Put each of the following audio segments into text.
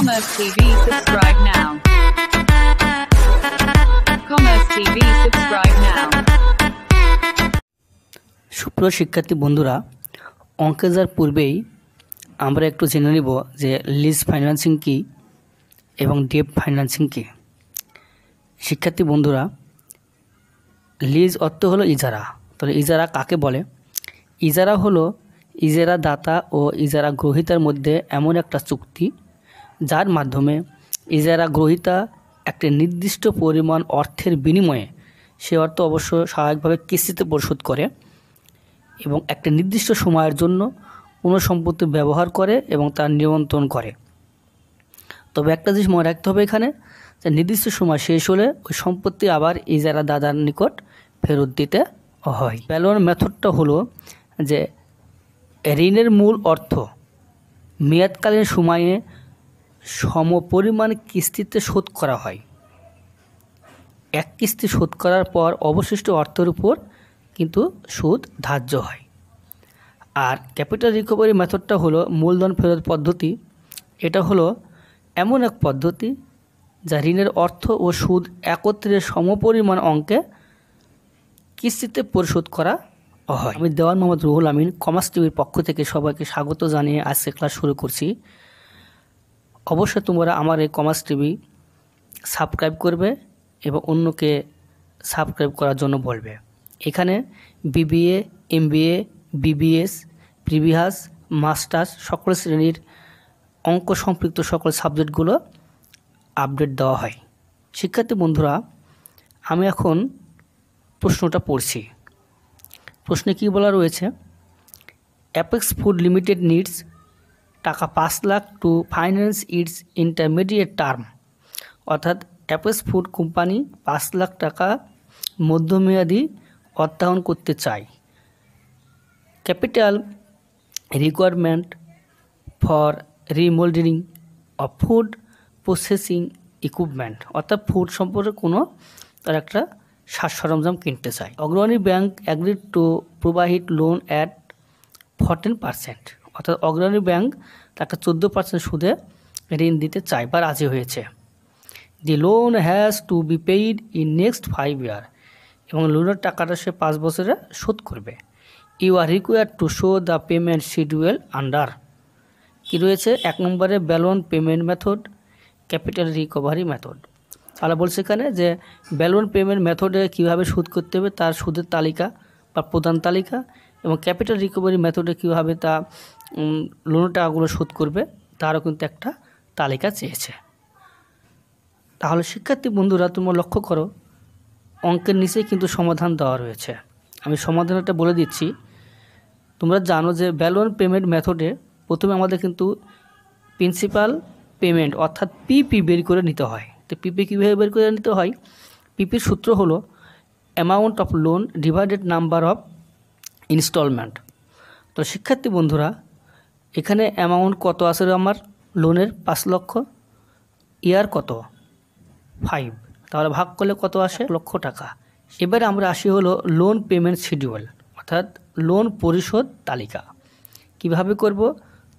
Commerce TV, subscribe now. Commerce TV, subscribe now. সুপ্রিয় শিক্ষার্থী বন্ধুরা, অঙ্কে যাওয়ার পূর্বেই আমরা একটু জেনে নিব যে লিজ ফাইন্যান্সিং কী এবং ডেট ফাইন্যান্সিং কী। শিক্ষার্থী বন্ধুরা, লিজ অর্থ হলো ইজারা। তাহলে ইজারা কাকে বলে? ইজারা হলো ইজারা দাতা ও ইজারা গ্রহীতার মধ্যে এমন একটা চুক্তি যার মাধ্যমে ইজারা গ্রহীতা একটি নির্দিষ্ট পরিমাণ অর্থের বিনিময়ে সে অর্থ অবশ্য স্বাভাবিকভাবে কিস্তিতে পরিশোধ করে এবং একটা নির্দিষ্ট সময়ের জন্য কোনো সম্পত্তি ব্যবহার করে এবং তার নিয়ন্ত্রণ করে। তবে একটা জিনিস মনে রাখতে হবে এখানে, যে নির্দিষ্ট সময় শেষ হলে ওই সম্পত্তি আবার ইজারা দাতার নিকট ফেরত দিতে হয়। ব্যালোন মেথডটা হলো যে ঋণের মূল অর্থ মেয়াদকালীন সময়ে সমপরিমাণ কিস্তিতে শোধ করা হয়। এক কিস্তি শোধ করার পর অবশিষ্ট অর্থের উপর কিন্তু সুদ ধার্য হয়। আর ক্যাপিটাল রিকভারি মেথডটা হলো মূলধন ফেরত পদ্ধতি। এটা হলো এমন এক পদ্ধতি যা ঋণের অর্থ ও সুদ একত্রে সমপরিমাণ অঙ্কে কিস্তিতে পরিশোধ করা হয়। আমি দেওয়ান মোহাম্মদ রুহুল আমিন কমার্স টিভির পক্ষ থেকে সবাইকে স্বাগত জানিয়ে আজকে ক্লাস শুরু করছি। অবশ্যই তোমরা আমার এই কমার্স টিভি সাবস্ক্রাইব করবে এবং অন্যকে সাবস্ক্রাইব করার জন্য বলবে। এখানে BBA, MBA, BBS, previous, masters সকল শ্রেণীর অঙ্ক সম্পৃক্ত সকল সাবজেক্টগুলো আপডেট দেওয়া হয়। শিক্ষার্থী বন্ধুরা, আমি এখন প্রশ্নটা পড়ছি। প্রশ্নে কী বলা রয়েছে? Apex food limited needs taka 5 lakh to finance its intermediate term. অর্থাৎ অ্যাপেক্স ফুড কোম্পানি 5 লাখ টাকা মধ্যমেয়াদী অর্থায়ন করতে চায়। Capital requirement for remoulding of food processing equipment, অর্থাৎ ফুড সম্পর্কে কোনো তার একটা সাজ সরঞ্জাম কিনতে চায়। Agrani bank agreed to provide loan at 14%, অর্থাৎ অগ্রণী ব্যাংক তাকে 14% সুদে ঋণ দিতে চায় বা রাজি হয়েছে। The loan has to be paid in next 5 year, এবং লোনের টাকাটা সে 5 বছরে শোধ করবে। You are required to show the payment schedule under. কী রয়েছে? 1 নম্বরে balloon payment method, capital recovery method. তাহলে বলছে এখানে যে ব্যালন পেমেন্ট মেথডে কীভাবে সুদ করতে হবে তার সুদের তালিকা বা প্রধান তালিকা, এবং ক্যাপিটাল রিকভারি মেথডে কীভাবে তা লোনের টাকাগুলো শোধ করবে তারও কিন্তু একটা তালিকা চেয়েছে। তাহলে শিক্ষার্থী বন্ধুরা, তোমরা লক্ষ্য করো অঙ্কের নিচে কিন্তু সমাধান দেওয়া রয়েছে। আমি সমাধানটা বলে দিচ্ছি। তোমরা জানো যে ব্যালন পেমেন্ট মেথডে প্রথমে আমাদের কিন্তু প্রিন্সিপাল পেমেন্ট অর্থাৎ পিপি বের করে নিতে হয়। তো পিপি কীভাবে বের করে নিতে হয়? পিপির সূত্র হলো amount of loan divided number of installment. তো শিক্ষার্থী বন্ধুরা, এখানে অ্যামাউন্ট কত আছে আমার লোনের? 5 লক্ষ। ইয়ার কত? 5। তাহলে ভাগ করলে কত আসে? 1 লক্ষ টাকা। এবারে আমরা আসি হলো লোন পেমেন্ট শিডিউল, অর্থাৎ লোন পরিশোধ তালিকা। কিভাবে করব?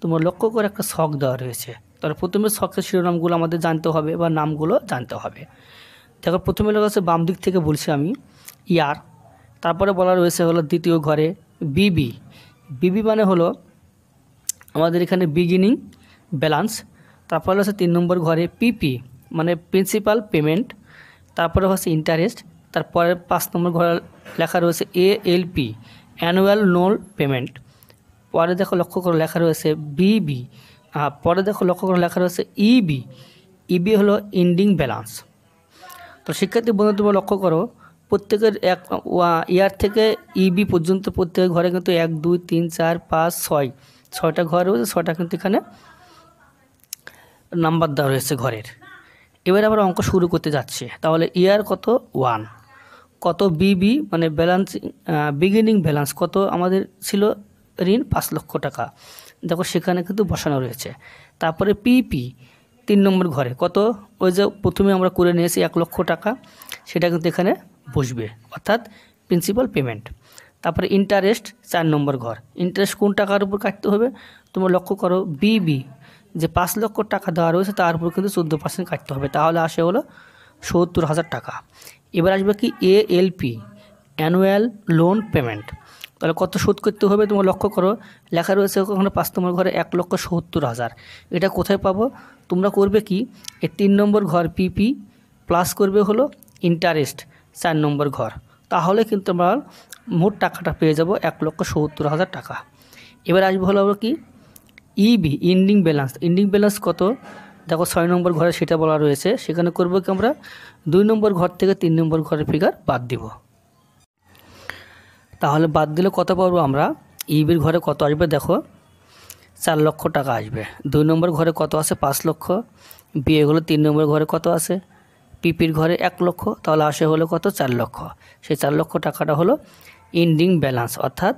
তোমার লক্ষ্য করে একটা ছক দেওয়া রয়েছে। তাহলে প্রথমে ছকের শিরোনামগুলো আমাদের জানতে হবে বা নামগুলো জানতে হবে। দেখো প্রথমে লেখা আছে বাম দিক থেকে বলছি আমি ইয়ার, তারপরে বলা রয়েছে হলো দ্বিতীয় ঘরে বিবি। বিবি মানে হলো আমাদের এখানে বিগিনিং ব্যালেন্স। তারপরে হচ্ছে 3 নম্বর ঘরে পিপি মানে প্রিন্সিপাল পেমেন্ট, তারপরে হচ্ছে ইন্টারেস্ট, তারপরে 5 নম্বর ঘরে লেখা রয়েছে এএলপি অ্যানুয়াল লোন পেমেন্ট। পরে দেখো লক্ষ্য করে লেখা রয়েছে বিবি, পরে দেখো লক্ষ্য করে লেখা রয়েছে ইবি। ইবি হলো এন্ডিং ব্যালেন্স। তো শিক্ষার্থী বন্ধু তোমরা লক্ষ্য করো প্রত্যেকের ইয়ার থেকে ইবি পর্যন্ত প্রত্যেকের ঘরে কিন্তু 1 2 3 4 5 6 6টা ঘর রয়েছে। 6টা কিন্তু এখানে নাম্বার দেওয়া রয়েছে ঘরের। এবারে আমরা অঙ্ক শুরু করতে যাচ্ছি। তাহলে ইয়ার কত? 1। কত? বিবি মানে ব্যালেন্স বিগিনিং ব্যালেন্স কত আমাদের ছিল ঋণ? 5 লক্ষ টাকা। দেখো সেখানে কিন্তু বসানো রয়েছে। তারপরে পিপি 3 নম্বর ঘরে কত? ওই যে প্রথমে আমরা করে নিয়েছি 1 লক্ষ টাকা, সেটা কিন্তু এখানে বসবে, অর্থাৎ প্রিন্সিপাল পেমেন্ট। তারপরে ইন্টারেস্ট 4 নম্বর ঘর। ইন্টারেস্ট কোন টাকার উপর কাটতে হবে? তোমরা লক্ষ্য করো বিবি যে 5 লক্ষ টাকা দেওয়া রয়েছে তার উপর কিন্তু 14% কাটতে হবে, তাহলে আসে হলো 70,000 টাকা। এবার আসবে কি ALP, অ্যানুয়াল লোন পেমেন্ট। তাহলে কত শোধ করতে হবে তোমরা লক্ষ্য করো, লেখা রয়েছে ওখানে 5 নম্বর ঘরে 1,70,000। এটা কোথায় পাবো? তোমরা করবে কি, এই 3 নম্বর ঘর PP প্লাস করবে হলো ইন্টারেস্ট 4 নম্বর ঘর, তাহলে কিন্তু আমরা মোট টাকাটা পেয়ে যাব 1,70,000 টাকা। এবার আসবে হলো কি EB, ending balance. Ending balance কত দেখো 6 নম্বর ঘরে সেটা বলা রয়েছে, সেখানে করবো কি আমরা 2 নম্বর ঘর থেকে 3 নম্বর ঘরের ফিগার বাদ দিব। তাহলে বাদ দিলে কত পাবো আমরা? ইবির ঘরে কত আসবে দেখো 4 লক্ষ টাকা আসবে। 2 নম্বর ঘরে কত আছে? 5 লক্ষ। বিয়ে হলো 3 নম্বর ঘরে কত আছে? পিপির ঘরে 1 লক্ষ, তাহলে আসে হলো কত? 4 লক্ষ। সেই 4 লক্ষ টাকাটা হলো এন্ডিং ব্যালেন্স অর্থাৎ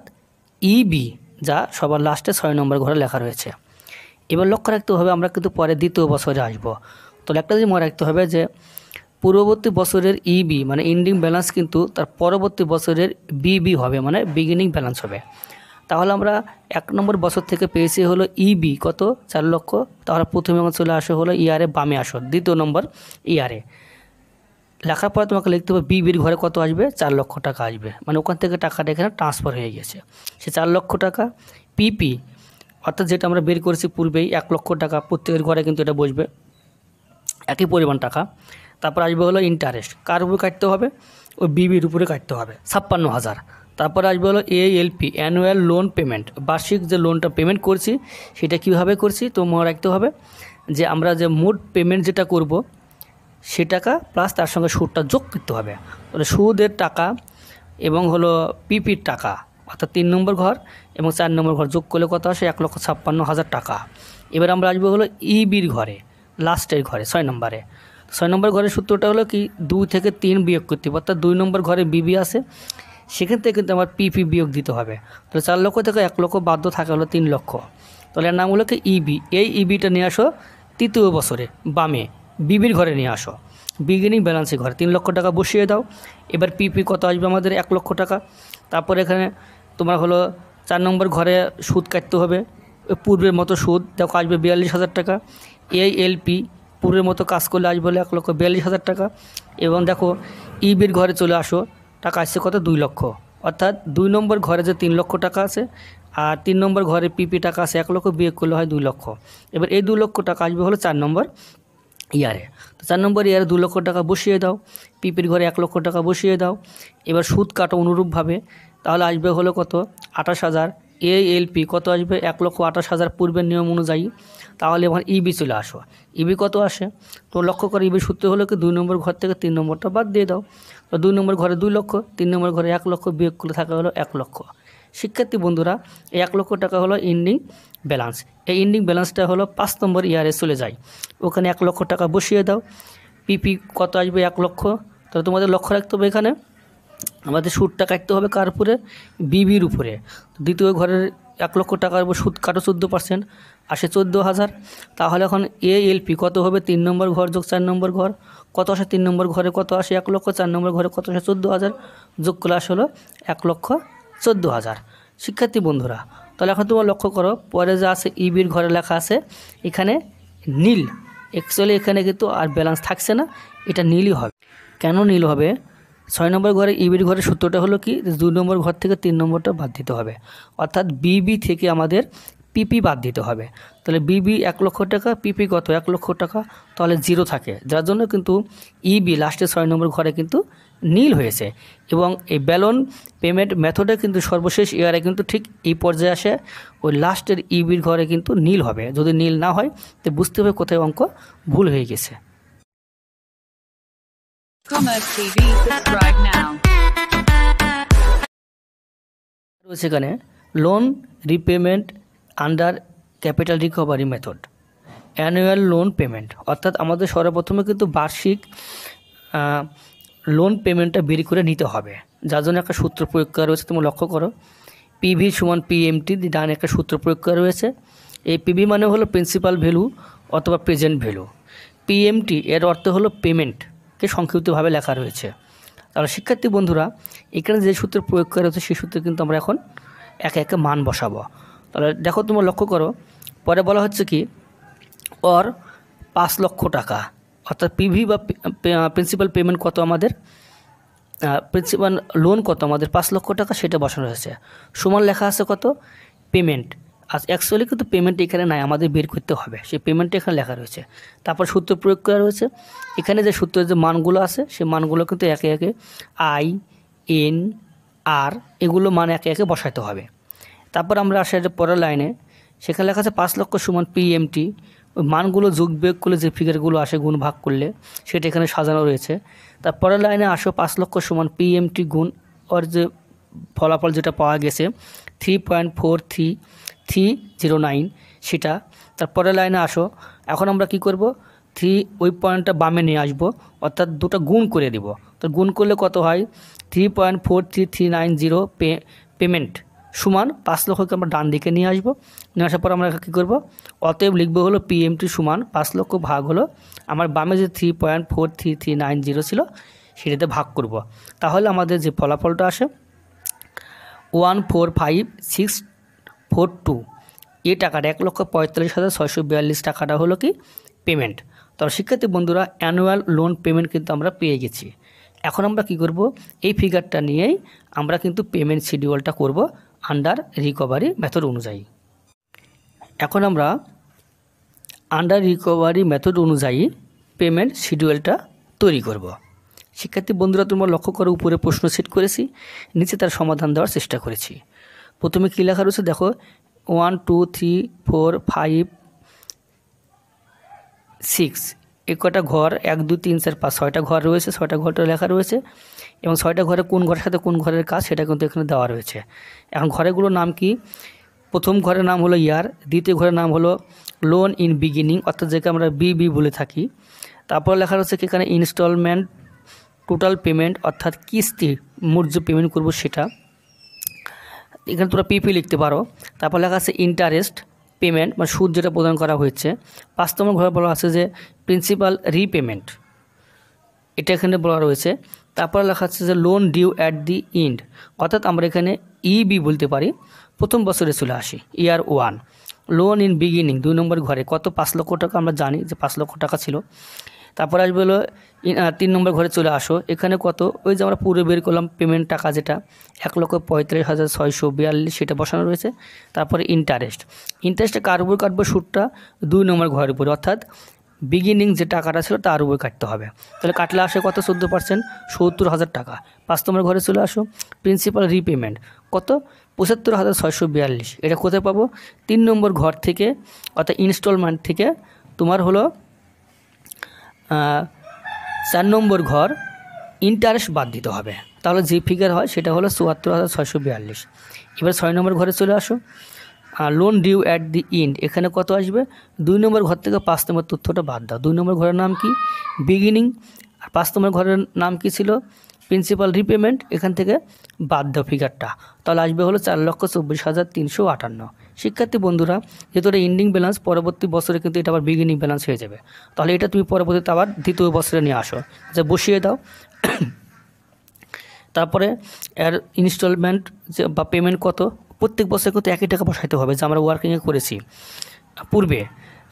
ইবি, যা সবার লাস্টে 6 নম্বর ঘরে লেখা রয়েছে। এবার লক্ষ্য রাখতে হবে আমরা কিন্তু পরে দ্বিতীয় বছরে আসবো, তাহলে একটা জিনিস মনে রাখতে হবে যে পূর্ববর্তী বছরের ইবি মানে এন্ডিং ব্যালেন্স কিন্তু তার পরবর্তী বছরের বিবি হবে, মানে বিগিনিং ব্যালেন্স হবে। তাহলে আমরা 1 নম্বর বছর থেকে পেয়েছি হলো ইবি কত? 4 লক্ষ। তাহলে প্রথমে চলে আসে হলো ইয়ারে বামে আসো, দ্বিতীয় নম্বর ইয়ারে লেখার পরে তোমাকে লিখতে হবে বিবির ঘরে কত আসবে? 4 লক্ষ টাকা আসবে, মানে ওখান থেকে টাকাটা এখানে ট্রান্সফার হয়ে গেছে। সে 4 লক্ষ টাকা পিপি অর্থাৎ যেটা আমরা বের করেছি পূর্বেই 1 লক্ষ টাকা, প্রত্যেকের ঘরে কিন্তু এটা বসবে একই পরিমাণ টাকা। তারপর আসবে হলো ইন্টারেস্ট, কার উপরে কাটতে হবে? ওই বিবির উপরে কাটতে হবে 56,000। তারপর আসবে হলো ALP, অ্যানুয়াল লোন পেমেন্ট। বার্ষিক যে লোনটা পেমেন্ট করছি সেটা কীভাবে করছি তো মনে রাখতে হবে যে আমরা যে মোট পেমেন্ট যেটা করব সে টাকা প্লাস তার সঙ্গে সুদটা যোগ করতে হবে। তাহলে সুদের টাকা এবং হলো পিপির টাকা অর্থাৎ 3 নম্বর ঘর এবং 4 নম্বর ঘর যোগ করলে কত আসে? 1,56,000 টাকা। এবার আমরা আসবো হলো ইবির ঘরে, লাস্টের ঘরে 6 নম্বরে। 6 নম্বর ঘরের সূত্রটা হলো কি 2 থেকে 3 বিয়োগ করতে হবে, অর্থাৎ 2 নম্বর ঘরে বিবি আছে সেখান থেকে কিন্তু আমার পিপি বিয়োগ দিতে হবে। তাহলে 4 লক্ষ থেকে 1 লক্ষ বাধ্য থাকে হলো 3 লক্ষ। তাহলে এর নাম হলো কি ইবি। এই ইবিটা নিয়ে আসো তৃতীয় বছরে বামে বিবির ঘরে নিয়ে আসো, বিগিনিং ব্যালেন্সের ঘরে 3 লক্ষ টাকা বসিয়ে দাও। এবার পিপি কত আসবে আমাদের? 1 লক্ষ টাকা। তারপর এখানে তোমার হলো 4 নম্বর ঘরে সুদ কাটতে হবে, পূর্বের মতো সুদ দেখো আসবে 42,000 টাকা। ALP পূর্বের মতো কাজ করলে আসবে হলো 1,42,000 টাকা। এবং দেখো ইবির ঘরে চলে আসো, টাকা আসছে কত? 2 লক্ষ। অর্থাৎ 2 নম্বর ঘরে যে 3 লক্ষ টাকা আছে আর 3 নম্বর ঘরে পিপি টাকা আছে 1 লক্ষ, বিয়োগ করলে হয় 2 লক্ষ। এবার এই 2 লক্ষ টাকা আসবে হলো 4 নম্বর ইয়ারে। তো 4 নম্বর ইয়ারে 2 লক্ষ টাকা বসিয়ে দাও, পিপির ঘরে 1 লক্ষ টাকা বসিয়ে দাও। এবার সুদ কাটো অনুরূপভাবে, তাহলে আসবে হলো কত? 28,000। ALP কত আসবে? 1,28,000 পূর্বের নিয়ম অনুযায়ী। তাহলে এখন ইবি চলে আসো, ইবি কত আসে তো লক্ষ্য করে ইবির সূত্র হলো কি 2 নম্বর ঘর থেকে 3 নম্বরটা বাদ দিয়ে দাও। তো 2 নম্বর ঘরে 2 লক্ষ, 3 নম্বর ঘরে 1 লক্ষ, বিয়োগ করলে থাকা হলো 1 লক্ষ। শিক্ষার্থী বন্ধুরা এই 1 লক্ষ টাকা হলো এন্ডিং ব্যালেন্স। এই এন্ডিং ব্যালেন্সটা হলো 5 নম্বর ইয়ারে চলে যায়, ওখানে 1 লক্ষ টাকা বসিয়ে দাও। পিপি কত আসবে? 1 লক্ষ। তাহলে তোমাদের লক্ষ্য রাখতে হবে এখানে আমাদের সুদটা কাটতে হবে কার উপরে? বিবির উপরে। দ্বিতীয় ঘরের 1 লক্ষ টাকার উপর সুদ কাটো 14%, আসে 14,000। তাহলে এখন ALP কত হবে? 3 নম্বর ঘর যোগ 4 নম্বর ঘর কত আসে? 3 নম্বর ঘরে কত আসে? 1 লক্ষ। 4 নম্বর ঘরে কত আসে? 14,000, যোগ করলে আসে হলো 1,14,000। শিক্ষার্থী বন্ধুরা তাহলে এখন তোমরা লক্ষ্য করো পরে যা আছে ইবির ঘরে লেখা আছে এখানে নীল, অ্যাকচুয়ালি এখানে কিন্তু আর ব্যালেন্স থাকছে না, এটা নীলই হবে। কেন নীল হবে? 6 নম্বর ঘরে ইবির ঘরের সূত্রটা হলো কি 2 নম্বর ঘর থেকে 3 নম্বরটা বাদ দিতে হবে, অর্থাৎ বিবি থেকে আমাদের পিপি বাদ দিতে হবে। তাহলে বিবি 1 লক্ষ টাকা, পিপি কত? 1 লক্ষ টাকা, তাহলে 0 থাকে, যার জন্য কিন্তু ইবি লাস্টে 6 নম্বর ঘরে কিন্তু নীল হয়েছে। এবং এই ব্যালন পেমেন্ট মেথডে কিন্তু সর্বশেষ ইয়ারে কিন্তু ঠিক এই পর্যায়ে আসে ওই লাস্টের ইবির ঘরে কিন্তু নীল হবে। যদি নীল না হয় তো বুঝতে হবে কোথায় অঙ্ক ভুল হয়ে গেছে। Commerce TV, subscribe now. সেখানে loan repayment under capital recovery method, annual loan payment, অর্থাৎ আমাদের সর্বপ্রথমে কিন্তু বার্ষিক লোন পেমেন্টটা বের করে নিতে হবে, যার জন্য একটা সূত্র প্রয়োগ করা রয়েছে। তুমি লক্ষ্য করো পিভি সমান PMT, ডান একটা সূত্র প্রয়োগ করা রয়েছে। এই পিভি মানে হলো প্রিন্সিপাল ভ্যালু অথবা প্রেজেন্ট ভ্যালু, PMT এর অর্থ হলো পেমেন্টকে সংক্ষিপ্তভাবে লেখা রয়েছে। তাহলে শিক্ষার্থী বন্ধুরা এখানে যে সূত্র প্রয়োগ করা হচ্ছে সেই সূত্রে কিন্তু আমরা এখন একে একে মান বসাবো। তাহলে দেখো তোমরা লক্ষ্য করো পরে বলা হচ্ছে কি और 5 লক্ষ টাকা, অর্থাৎ পিভি বা প্রিন্সিপাল পেমেন্ট কত আমাদের, প্রিন্সিপাল লোন কত আমাদের 5 লক্ষ টাকা, সেটা বসানো হয়েছে। সমান লেখা আছে কত পেমেন্ট। আজ অ্যাকচুয়ালি কিন্তু পেমেন্ট এখানে নাই, আমাদের বের করতে হবে, সেই পেমেন্টটা এখানে লেখা রয়েছে। তারপর সূত্র প্রয়োগ করা রয়েছে। এখানে যে সূত্রের যে মানগুলো আছে সেই মানগুলো কিন্তু একে একে আই, এন, আর এগুলো মান একে একে বসাইতে হবে। তারপর আমরা আসে যে পরের লাইনে, সেখানে লেখা আছে 5 লক্ষ সমান পিএমটি। ওই মানগুলো যোগ বিয়োগ করলে যে ফিগারগুলো আসে গুণ ভাগ করলে সেটা এখানে সাজানো রয়েছে। তারপরের লাইনে আসো 5 লক্ষ সমান পিএমটি গুণ ওর যে ফলাফল যেটা পাওয়া গেছে 3.43309 সেটা। তারপরের লাইনে আসো, এখন আমরা কি করব, ওই পয়েন্টটা বামে নিয়ে আসবো, অর্থাৎ দুটো গুণ করে দিব। তো গুণ করলে কত হয় 3.43390 পেমেন্ট সমান 5 লক্ষকে আমরা ডান দিকে নিয়ে আসবো। নিয়ে আসার পর আমরা কী করবো, অতএব লিখবো হলো পিএমটি সমান 5 লক্ষ ভাগ হলো আমার বামে যে 3.43390 ছিল সেটাতে ভাগ করব। তাহলে আমাদের যে ফলাফলটা আসে 1,45,642 এই টাকাটা 1,45,642 টাকাটা হলো কি পেমেন্ট। তো শিক্ষার্থী বন্ধুরা, অ্যানুয়াল লোন পেমেন্ট কিন্তু আমরা পেয়ে গেছি। এখন আমরা কি করব, এই ফিগারটা নিয়েই আমরা কিন্তু পেমেন্ট শিডিউলটা করব আন্ডার রিকভারি মেথড অনুযায়ী। এখন আমরা আন্ডার রিকভারি মেথড অনুযায়ী পেমেন্ট শিডিউলটা তৈরি করব। শিক্ষার্থী বন্ধুরা, তোমরা লক্ষ্য করো উপরে প্রশ্ন সেট করেছি, নিচে তার সমাধান দেওয়ার চেষ্টা করেছি। প্রথমে কী লেখা রয়েছে দেখো, 1 2 3 4 5 6 এই কটা ঘর 1 2 3 4 5 6টা ঘর রয়েছে, 6টা ঘরটা লেখা রয়েছে এবং 6টা ঘরে কোন ঘরের সাথে কোন ঘরের কাজ সেটা কিন্তু এখানে দেওয়া রয়েছে। এখন ঘরেগুলোর নাম কি, প্রথম ঘরের নাম হলো ইয়ার, দ্বিতীয় ঘরের নাম হলো লোন ইন বিগিনিং, অর্থাৎ যেটা আমরা বিবি বলে থাকি। তারপর লেখা রয়েছে কি এখানে ইনস্টলমেন্ট টোটাল পেমেন্ট, অর্থাৎ কিস্তি মোট যে পেমেন্ট করবো সেটা, এখানে তোমরা পিপি লিখতে পারো। তারপর লেখা আছে ইন্টারেস্ট পেমেন্ট বা সুদ যেটা প্রদান করা হয়েছে। 5 নম্বর ঘরে বলা আছে যে প্রিন্সিপাল রিপেমেন্ট, এটা এখানে বলা রয়েছে। তারপর লেখা আছে যে loan due at the end, অর্থাৎ আমরা এখানে ইবি বলতে পারি, প্রথম বছরে চলে আসি ইয়ার 1। লোন ইন বিগিনিং 2 নম্বর ঘরে কত 5 লক্ষ টাকা, আমরা জানি যে 5 লক্ষ টাকা ছিল। তারপর আসবে হলো 3 নম্বর ঘরে চলে আসো, এখানে কত ওই যে আমরা পুরো বের করলাম পেমেন্ট টাকা যেটা 1,35,642 সেটা বসানো রয়েছে। তারপরে ইন্টারেস্টে কার উপর কাটবো, সুদটা 2 নম্বর ঘরের উপরে, অর্থাৎ বিগিনিং যে টাকাটা ছিল তার উপর কাটতে হবে। তাহলে কাটলে আসে কত 14%, 70,000 টাকা। 5 নম্বর ঘরে চলে আসো, প্রিন্সিপাল রিপেমেন্ট কত 75,642, এটা কোথায় পাবো 3 নম্বর ঘর থেকে, অর্থাৎ ইনস্টলমেন্ট থেকে তোমার হলো 4 নম্বর ঘর ইন্টারেস্ট বাদ দিতে হবে, তাহলে যে ফিগার হয় সেটা হলো 74,642। এবার 6 নম্বর ঘরে চলে আসো, loan due at the end, এখানে কত আসবে 2 নম্বর ঘর থেকে 5 নম্বর তথ্যটা বাদ দাও। 2 নম্বর ঘরের নাম কি বিগিনিং, আর 5 নম্বর ঘরের নাম কি ছিল প্রিন্সিপাল রিপেমেন্ট, এখান থেকে বাদ দাও ফিগারটা, তাহলে আসবে হলো 4,24,358। শিক্ষার্থী বন্ধুরা, যেহেতু এটা এন্ডিং ব্যালেন্স, পরবর্তী বছরে কিন্তু এটা আবার বিগিনিং ব্যালেন্স হয়ে যাবে, তাহলে এটা তুমি পরবর্তীতে আবার দ্বিতীয় বছরে নিয়ে আসো, যে বসিয়ে দাও। তারপরে এর ইনস্টলমেন্ট যে বা পেমেন্ট কত, প্রত্যেক বছরে কিন্তু একই টাকা বসাইতে হবে, যে আমরা ওয়ার্কিংয়ে করেছি পূর্বে,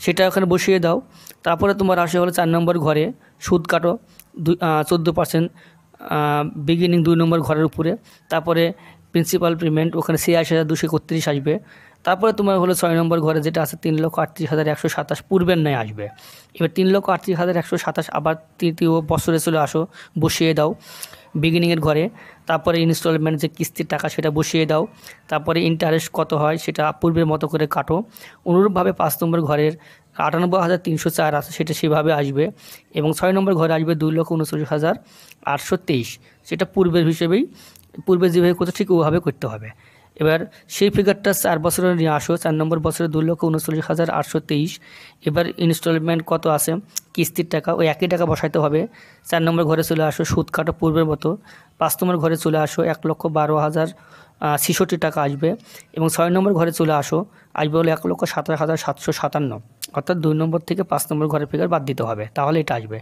সেটা ওখানে বসিয়ে দাও। তারপরে তোমার আসে হলো 4 নম্বর ঘরে সুদ কাটো 14%, বিগিনিং 2 নম্বর ঘরের উপরে। তারপরে প্রিন্সিপাল পেমেন্ট ওখানে 86,231 আসবে। তারপরে তোমার হলো 6 নম্বর ঘরে যেটা আছে 3,38,127 পূর্বের ন্যায় আসবে। এবার 3,38,127 আবার তৃতীয় বছরে চলে আসো, বসিয়ে দাও বিগিনিংয়ের ঘরে। তারপরে ইনস্টলমেন্ট যে কিস্তির টাকা সেটা বসিয়ে দাও। তারপরে ইন্টারেস্ট কত হয় সেটা পূর্বের মতো করে কাটো। অনুরূপভাবে 5 নম্বর ঘরের 98,304 আছে সেটা সেভাবে আসবে, এবং 6 নম্বর ঘরে আসবে 2,39,823, সেটা পূর্বের হিসেবেই, পূর্বে যেভাবে করতে ঠিক ওভাবে করতে হবে। এবার সেই ফিগারটা 4 বছরে নিয়ে আসো, 4 নম্বর বছরে 2,39,823। এবার ইনস্টলমেন্ট কত আছে কিস্তির টাকা, ওই একই টাকা বসাইতে হবে। 4 নম্বর ঘরে চলে আসো, সুদ কাটো পূর্বের মতো। 5 নম্বর ঘরে চলে আসো, 1,12,066 টাকা আসবে, এবং 6 নম্বর ঘরে চলে আসো, আসবে হলো 1,27,757, অর্থাৎ 2 নম্বর থেকে 5 নম্বর ঘরের ফিগার বাদ দিতে হবে, তাহলে এটা আসবে।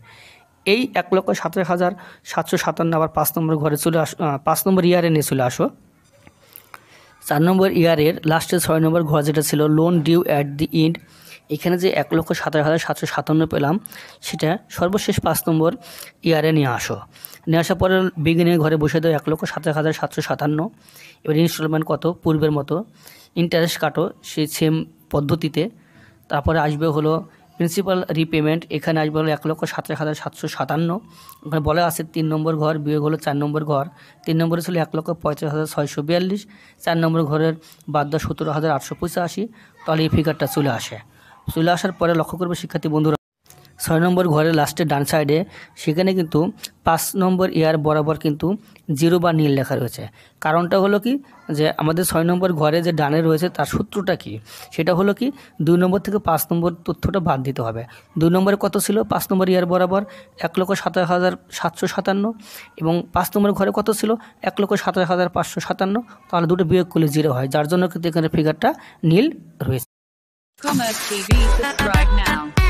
এই 1,27,757 আবার 5 নম্বর ঘরে চলে আসো, 5 নম্বর ইয়ারে নিয়ে চলে আসো। 4 নম্বর ইয়ারের লাস্টের 6 নম্বর ঘর যেটা ছিল loan due at the end, এখানে যে 1,27,757 পেলাম সেটা সর্বশেষ 5 নম্বর ইয়ারে নিয়ে আসার পরে বিগিনিং ঘরে বসে দাও 1,27,757। এবার ইনস্টলমেন্ট কত, পূর্বের মতো ইন্টারেস্ট কাটো সেই সেম পদ্ধতিতে। তারপরে আসবে হলো প্রিন্সিপাল রিপেমেন্ট, এখানে আসবে হলো 1,27,757। ওখানে বলা আছে 3 নম্বর ঘর বিয়োগ হলো 4 নম্বর ঘর। 3 নম্বরে ছিল 1,35,642, 4 নম্বর ঘরের বাদ দেওয়া 17,885। তাহলে এই ফিগারটা চলে আসার পরে লক্ষ্য করবে শিক্ষার্থী বন্ধুরা 6 নম্বর ঘরের লাস্টে ডান সাইডে সেখানে কিন্তু 5 নম্বর ইয়ার বরাবর কিন্তু 0 বা নীল লেখা রয়েছে। কারণটা হলো কি যে আমাদের 6 নম্বর ঘরে যে ডানে রয়েছে তার সূত্রটা কি, সেটা হলো কি 2 নম্বর থেকে 5 নম্বর তথ্যটা বাদ দিতে হবে। 2 নম্বরে কত ছিল 5 নম্বর ইয়ার বরাবর 1,27,757 এবং 5 নম্বর ঘরে কত ছিল 1,27,557। তাহলে দুটো বিয়োগ করলে 0 হয়, যার জন্য কিন্তু এখানে ফিগারটা নীল রয়েছে। Commerce TV, subscribe now.